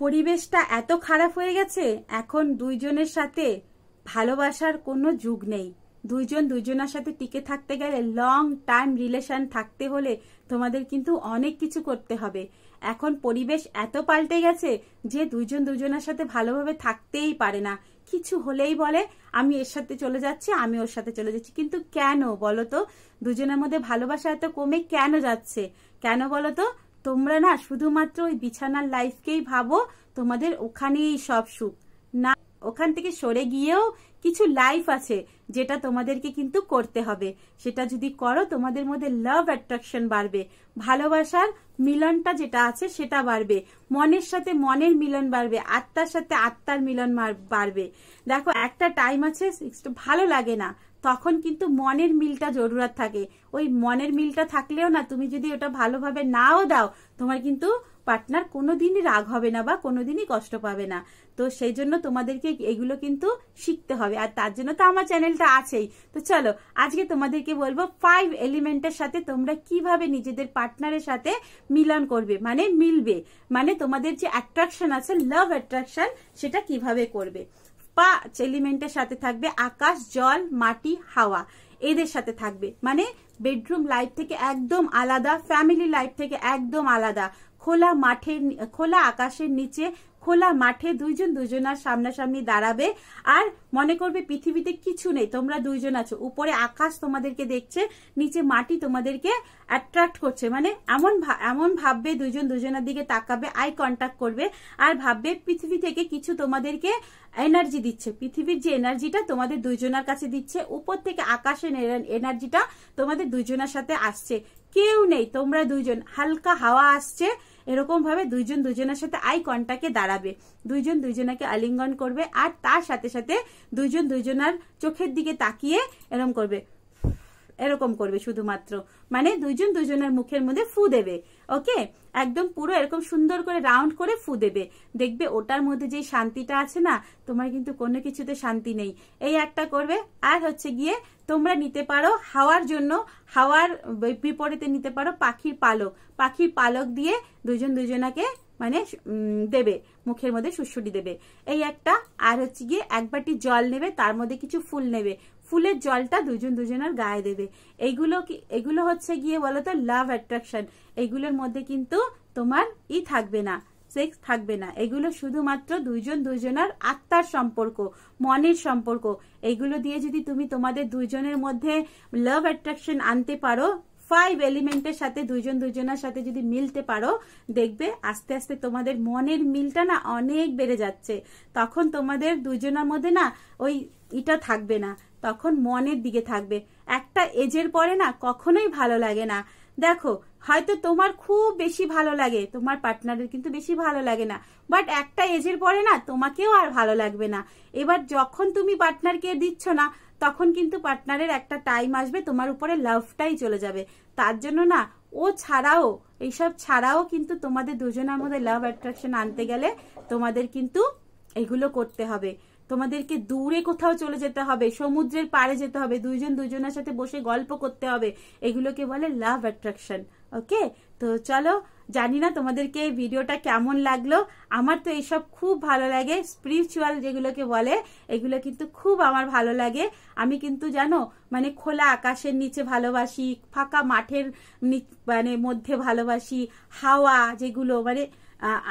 পরিবেশটা এত খারাপ হয়ে গেছে, এখন দুইজনের সাথে ভালোবাসার কোনো যুগ নেই। দুইজন দুইজনের সাথে টিকে থাকতে গেলে, লং টাইম রিলেশন থাকতে হলে তোমাদের কিন্তু অনেক কিছু করতে হবে। এখন পরিবেশ এত পাল্টে গেছে যে দুইজন দুইজনের সাথে ভালোভাবে থাকতেই পারে না। কিছু হলেই বলে আমি এর সাথে চলে যাচ্ছি, আমি ওর সাথে চলে যাচ্ছি। কিন্তু কেন বলো তো? দুজনের মধ্যে ভালোবাসা এত কমে কেন যাচ্ছে? কেন বলো তো? তোমরা না শুধুমাত্র ওই বিছানার লাইফকেই ভাবো তোমাদের ওখানেই সব সুখ। না, ওখান থেকে সরে গিয়েও কিছু লাইফ আছে যেটা তোমাদেরকে কিন্তু করতে হবে। সেটা যদি করো তোমাদের মধ্যে লাভ অ্যাট্রাকশন বাড়বে, ভালোবাসার মিলনটা যেটা আছে সেটা বাড়বে, মনের সাথে মনের মিলন বাড়বে, আত্মার সাথে আত্মার মিলন বাড়বে। দেখো একটা টাইম আছে ভালো লাগে না, তখন কিন্তু মনের মিলটা জরুরত থাকে। ওই মনের মিলটা থাকলেও না, তুমি যদি ওটা ভালোভাবে নাও দাও, তোমার কিন্তু পার্টনার কোনোদিনই রাগ হবে না বা কোনোদিনই কষ্ট পাবে না। তো সেই জন্য তোমাদেরকে এগুলো কিন্তু শিখতে হবে, আর তার জন্য তো আমার চ্যানেলটা আছেই। তো চলো আজকে তোমাদেরকে বলবো 5 এলিমেন্টের সাথে তোমরা কিভাবে নিজেদের পার্টনারের সাথে মিলন করবে, মানে মিলবে, মানে তোমাদের যে অ্যাট্রাকশন আছে, লাভ অ্যাট্রাকশন, সেটা কিভাবে করবে। 5 এলিমেন্টের সাথে থাকবে আকাশ, জল, মাটি, হাওয়া, এদের সাথে থাকবে। মানে বেডরুম লাইফ থেকে একদম আলাদা, ফ্যামিলি লাইফ থেকে একদম আলাদা, খোলা মাঠে, খোলা আকাশের নিচে, খোলা মাঠে দুইজন দুজনার সামনাসামনি দাঁড়াবে। আর মনে করবে পৃথিবীতে কিছু নেই, তোমরা দুইজন আছো, উপরে আকাশ তোমাদেরকে দেখছে, নিচে মাটি তোমাদেরকে অ্যাট্রাক্ট করছে। মানে এমন ভাববে, দুইজন দুজনের দিকে তাকাবে, আই কন্ট্যাক্ট করবে, আর ভাববে পৃথিবী থেকে কিছু তোমাদেরকে এনার্জি দিচ্ছে। পৃথিবীর যে এনার্জিটা তোমাদের দুইজনের কাছে দিচ্ছে, উপর থেকে আকাশের এনার্জিটা তোমাদের দুইজনের সাথে আসছে। কেউ নেই, তোমরা দুইজন, হালকা হাওয়া আসছে, এরকম ভাবে দুইজন দুইজনের সাথে আই কন্ট্যাক্টে দাঁড়াবে, দুইজন দুইজনকে আলিঙ্গন করবে, আর তার সাথে সাথে দুইজন দুইজনের চোখের দিকে তাকিয়ে এরকম করবে, এরকম করবে শুধুমাত্র, মানে দুইজন দুইজনের মুখের মধ্যে ফু দেবে। ওকে, একদম পুরো এরকম সুন্দর করে রাউন্ড করে ফু দেবে। দেখবে ওটার মধ্যে যে শান্তিটা আছে না, তোমার কিন্তু কোনো কিছুতে শান্তি নেই। এই একটা করবে। আর হচ্ছে গিয়ে তোমরা নিতে পারো হাওয়ার জন্য, হাওয়ার বিপরীতে নিতে পারো পাখির পালক। পাখির পালক দিয়ে দুইজন দুইজনাকে মানে দেবে, মুখের মধ্যে সুড়সুড়ি দেবে, এই একটা। আর হচ্ছে গিয়ে 1 বাটি জল নেবে, তার মধ্যে কিছু ফুল নেবে, ফুলের জলটা দুজন দুজনের গায়ে দেবে। এগুলো হচ্ছে গিয়ে বলতো লাভ অ্যাট্রাকশন। এগুলোর মধ্যে কিন্তু তোমার থাকবে না, সেক্স থাকবে না। এগুলো শুধুমাত্র দুইজন দুইজনের আত্মার সম্পর্ক, মনের সম্পর্ক। এগুলো দিয়ে যদি তুমি তোমাদের দুইজনের মধ্যে লাভ অ্যাট্রাকশন আনতে পারো, 5 এলিমেন্টের সাথে দুইজন দুইজনের সাথে যদি মিলতে পারো, দেখবে আস্তে আস্তে তোমাদের মনের মিলটা না অনেক বেড়ে যাচ্ছে। তখন তোমাদের দুইজনের মধ্যে না ওই থাকবে না, তখন মনের দিকে থাকবে। একটা এজের পরে না কখনোই ভালো লাগে না। দেখো হয়তো তোমার খুব বেশি ভালো লাগে, তোমার পার্টনারের কিন্তু বেশি ভালো লাগে না, বাট একটা এজের পরে না তোমাকেও আর ভালো লাগবে না। এবার যখন তুমি পার্টনারকে দিচ্ছ না, তখন কিন্তু পার্টনারের একটা টাইম আসবে তোমার উপরে লাভটাই চলে যাবে। তার জন্য না ও ছাড়াও, এইসব ছাড়াও কিন্তু তোমাদের দুজনের মধ্যে লাভ অ্যাট্রাকশন আনতে গেলে তোমাদের কিন্তু এগুলো করতে হবে। তোমাদেরকে দূরে কোথাও চলে যেতে হবে, সমুদ্রের পাড়ে যেতে হবে, দুইজন দুইজনের সাথে বসে গল্প করতে হবে। এগুলোকে বলে লাভ অ্যাট্রাকশন। ওকে, তো চলো, জানি না তোমাদেরকে ভিডিওটা কেমন লাগলো। আমার তো এইসব খুব ভালো লাগে, স্পিরিচুয়াল যেগুলোকে বলে, এগুলো কিন্তু খুব আমার ভালো লাগে। আমি কিন্তু জানো মানে খোলা আকাশের নিচে ভালোবাসি, ফাঁকা মাঠের মানে মধ্যে ভালোবাসি, হাওয়া যেগুলো মানে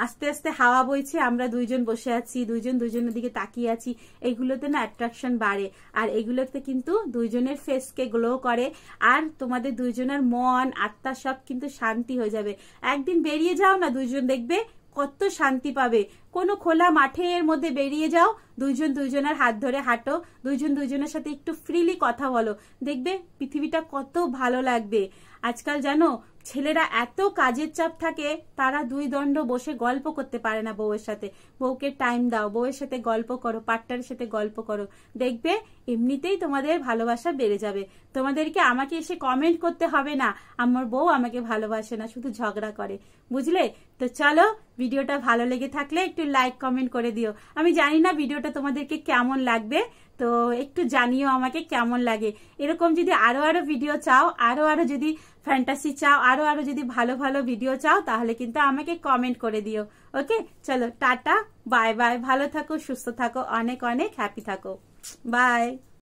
আস্তে আস্তে হাওয়া বইছে, আমরা দুইজন বসে আছি, দুইজন দুইজনের দিকে তাকিয়ে আছি, এগুলোতে না অ্যাট্রাকশন বাড়ে। আর এগুলোতে কিন্তু দুইজনের ফেসকে গ্লো করে, আর তোমাদের দুইজনের মন আত্মা সব কিন্তু শান্তি হয়ে যাবে। একদিন বেরিয়ে যাও না দুইজন, দেখবে কত শান্তি পাবে। কোনো খোলা মাঠের মধ্যে বেরিয়ে যাও, দুইজন দুইজনের হাত ধরে হাঁটো, দুইজন দুইজনের সাথে একটু ফ্রিলি কথা বলো, দেখবে পৃথিবীটা কত ভালো লাগবে। আজকাল জানো ছেলেরা এত কাজের চাপ থাকে, তারা দুই দণ্ড বসে গল্প করতে পারে না বউয়ের সাথে। বউকে টাইম দাও, বউয়ের সাথে গল্প করো, পার্টনারের সাথে গল্প করো, দেখবে এমনিতেই তোমাদের ভালোবাসা বেড়ে যাবে। তোমাদেরকে আমাকে এসে কমেন্ট করতে হবে না আমার বউ আমাকে ভালোবাসে না, শুধু ঝগড়া করে, বুঝলে? তো চলো, ভিডিওটা ভালো লেগে থাকলে একটু লাইক কমেন্ট করে দিও। আমি জানি না ভিডিওটা তোমাদেরকে কেমন লাগবে, তো একটু জানিও আমাকে কেমন লাগে। এরকম যদি আরো ভিডিও চাও, আরো যদি ফ্যান্টাসি চাও, আরো যদি ভালো ভালো ভিডিও চাও, তাহলে কিন্তু আমাকে কমেন্ট করে দিও। ওকে, চলো টাটা, বাই বাই, ভালো থাকো, সুস্থ থাকো, অনেক অনেক হ্যাপি থাকো, বাই।